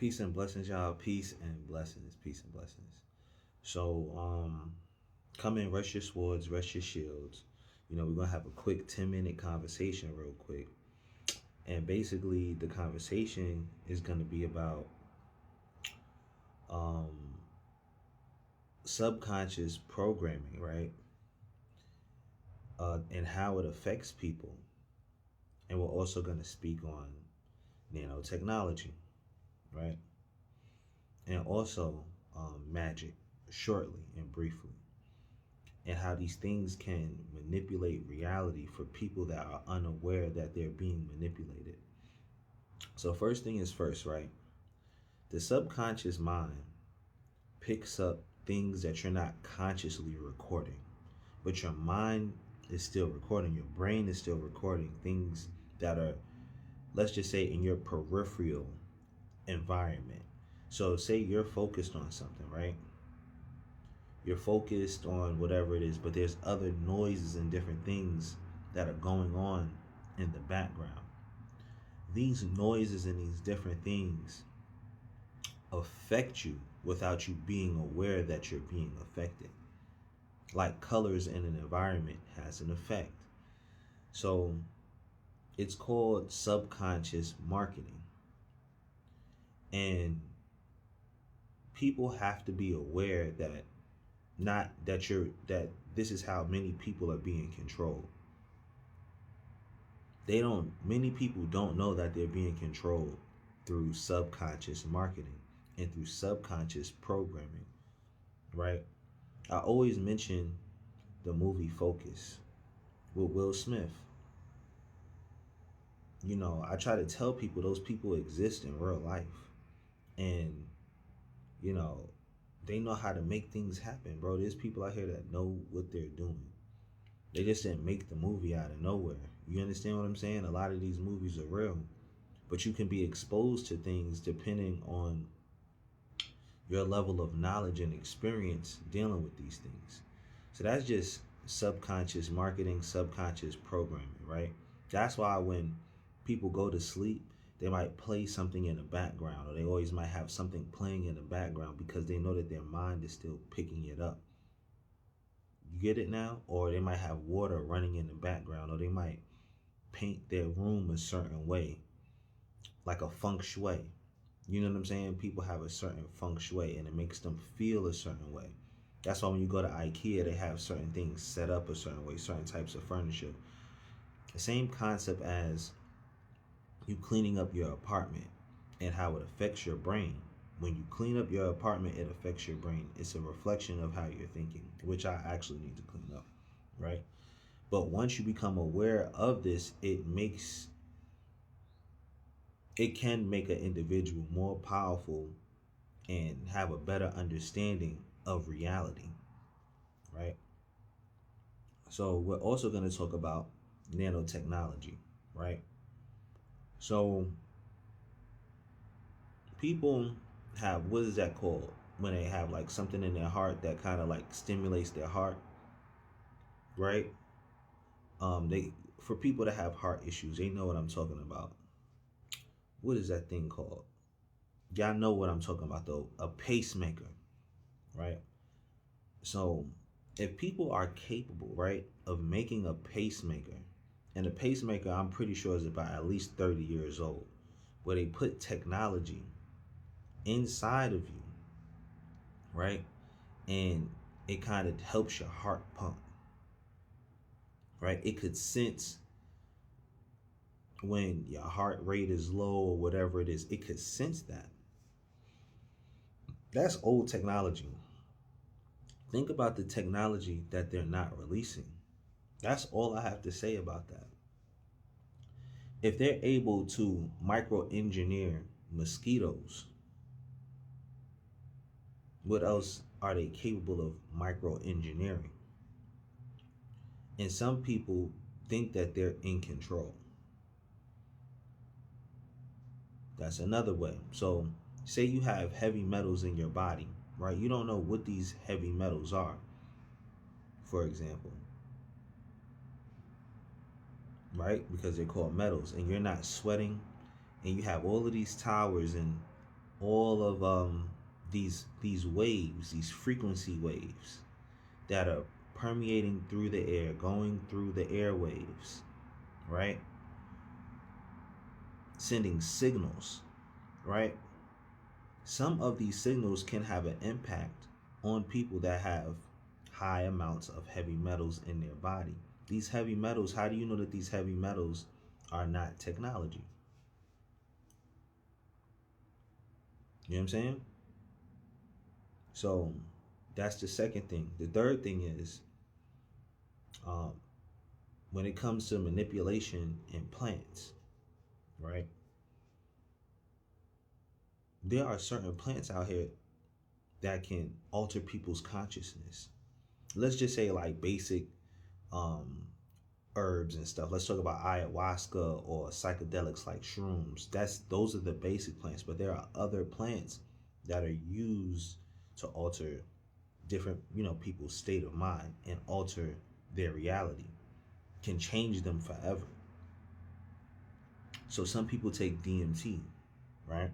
Peace and blessings, y'all. Peace and blessings. Peace and blessings. So, come in, rest your swords, rest your shields. We're gonna have a quick 10-minute conversation, real quick. And basically, the conversation is gonna be about um, subconscious programming, right? And how it affects people. And we're also gonna speak on nanotechnology, right? And also magic, shortly and briefly, and how these things can manipulate reality for people that are unaware that they're being manipulated. So, first thing is first, right? The subconscious mind picks up things that you're not consciously recording, but your mind is still recording, your brain is still recording things that are, let's just say, in your peripheral environment. So, say you're focused on something, right? You're focused on whatever it is, but there's other noises and different things that are going on in the background. These noises and these different things affect you without you being aware that you're being affected. Like colors in an environment has an effect. So it's called subconscious marketing. And people have to be aware that not that you're that this is how many people are being controlled. Many people don't know that they're being controlled through subconscious marketing and through subconscious programming, right? I always mention the movie Focus with Will Smith. I try to tell people those people exist in real life, and you know they know how to make things happen, bro. There's people out here that know what they're doing. They just didn't make the movie out of nowhere. You understand what I'm saying? A lot of these movies are real, but you can be exposed to things depending on your level of knowledge and experience dealing with these things. So that's just subconscious marketing, subconscious programming, right? That's why when people go to sleep, they might play something in the background, or they always might have something playing in the background because they know that their mind is still picking it up. You get it now? Or they might have water running in the background, or they might paint their room a certain way, like a feng shui. You know what I'm saying? People have a certain feng shui and it makes them feel a certain way. That's why when you go to IKEA, they have certain things set up a certain way, certain types of furniture. The same concept as you cleaning up your apartment and how it affects your brain. When you clean up your apartment, it affects your brain. It's a reflection of how you're thinking, which I actually need to clean up, right? But once you become aware of this, it can make an individual more powerful and have a better understanding of reality, right? So we're also going to talk about nanotechnology, right? So people have, what is that called? When they have like something in their heart that kind of like stimulates their heart, right? They For people that have heart issues, they know what I'm talking about. What is that thing called? Y'all know what I'm talking about though. A pacemaker, right? So if people are capable, right, of making a pacemaker, and a pacemaker I'm pretty sure is about at least 30 years old, where they put technology inside of you, right? And it kind of helps your heart pump, right? It could sense when your heart rate is low or whatever it is. It could sense that. That's old technology. Think about the technology that they're not releasing. That's all I have to say about that. If they're able to micro engineer mosquitoes, what else are they capable of micro engineering? And some people think that they're in control. That's another way. So, say you have heavy metals in your body, right? You don't know what these heavy metals are, for example, right? Because they're called metals, and you're not sweating, and you have all of these towers and all of these waves, these frequency waves that are permeating through the air, going through the airwaves, right? Sending signals, right? Some of these signals can have an impact on people that have high amounts of heavy metals in their body. These heavy metals, how do you know that these heavy metals are not technology? You know what I'm saying? So that's the second thing. The third thing is um, when it comes to manipulation in plants, right? There are certain plants out here that can alter people's consciousness. Let's just say like basic um, herbs and stuff. Let's talk about ayahuasca or psychedelics like shrooms. Those are the basic plants, but there are other plants that are used to alter different, people's state of mind and alter their reality, can change them forever. So some people take DMT, right?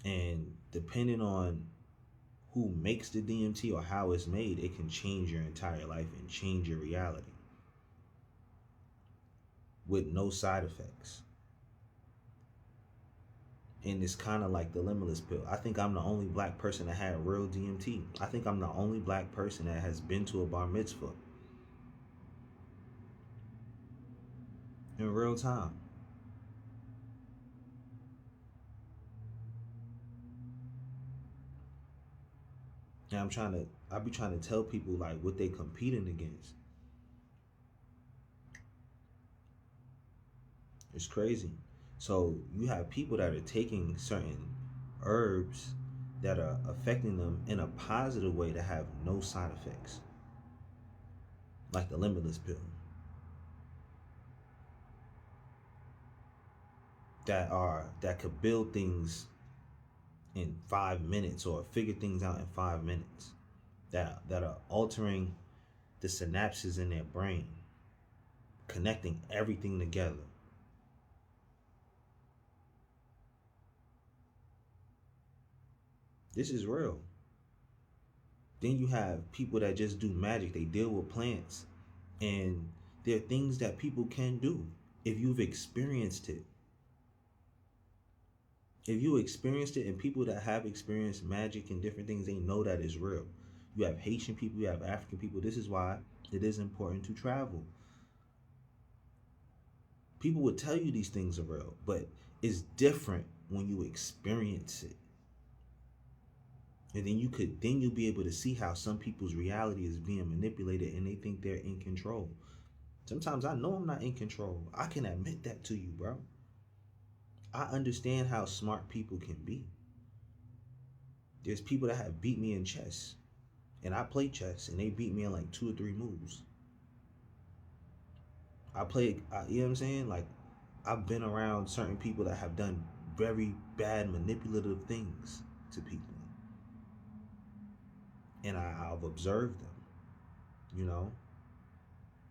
And depending on who makes the DMT or how it's made, it can change your entire life and change your reality with no side effects. And it's kind of like the limitless pill. I think I'm the only black person that had real DMT. I think I'm the only black person that has been to a bar mitzvah in real time. And I be trying to tell people like what they competing against. It's crazy. So you have people that are taking certain herbs that are affecting them in a positive way that have no side effects, like the limitless pill, that could build things in 5 minutes or figure things out in 5 minutes, that are altering the synapses in their brain, connecting everything together. This is real. Then you have people that just do magic. They deal with plants, and there are things that people can do if you've experienced it. If you experienced it, and people that have experienced magic and different things, they know that is real. You have Haitian people, you have African people. This is why it is important to travel. People would tell you these things are real, but it's different when you experience it. And then you'll be able to see how some people's reality is being manipulated and they think they're in control. Sometimes I know I'm not in control. I can admit that to you, bro. I understand how smart people can be. There's people that have beat me in chess, and I play chess, and they beat me in like 2 or 3 moves. You know what I'm saying? Like, I've been around certain people that have done very bad manipulative things to people, and I've observed them. You know,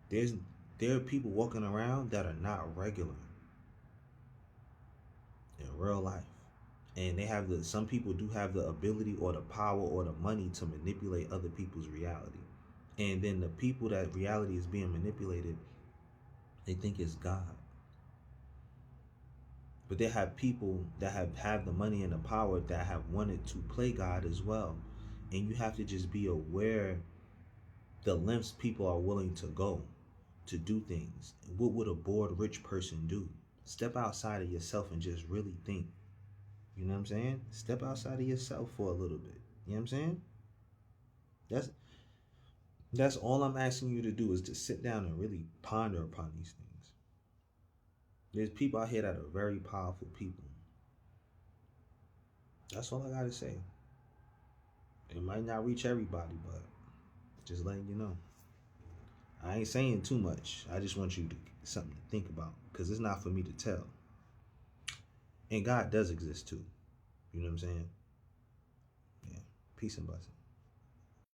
there's there are people walking around that are not regular in real life, and some people do have the ability or the power or the money to manipulate other people's reality. And then the people that reality is being manipulated, they think it's God. But they have people that have the money and the power that have wanted to play God as well. And you have to just be aware the lengths people are willing to go to do things. What would a bored rich person do? Step outside of yourself and just really think. You know what I'm saying? Step outside of yourself for a little bit. You know what I'm saying? That's that's all I'm asking you to do, is to sit down and really ponder upon these things. There's people out here that are very powerful people. That's all I gotta say. It might not reach everybody, but just letting you know. I ain't saying too much. I just want you to something to think about, because it's not for me to tell. And God does exist too. You know what I'm saying? Yeah. Peace and blessings.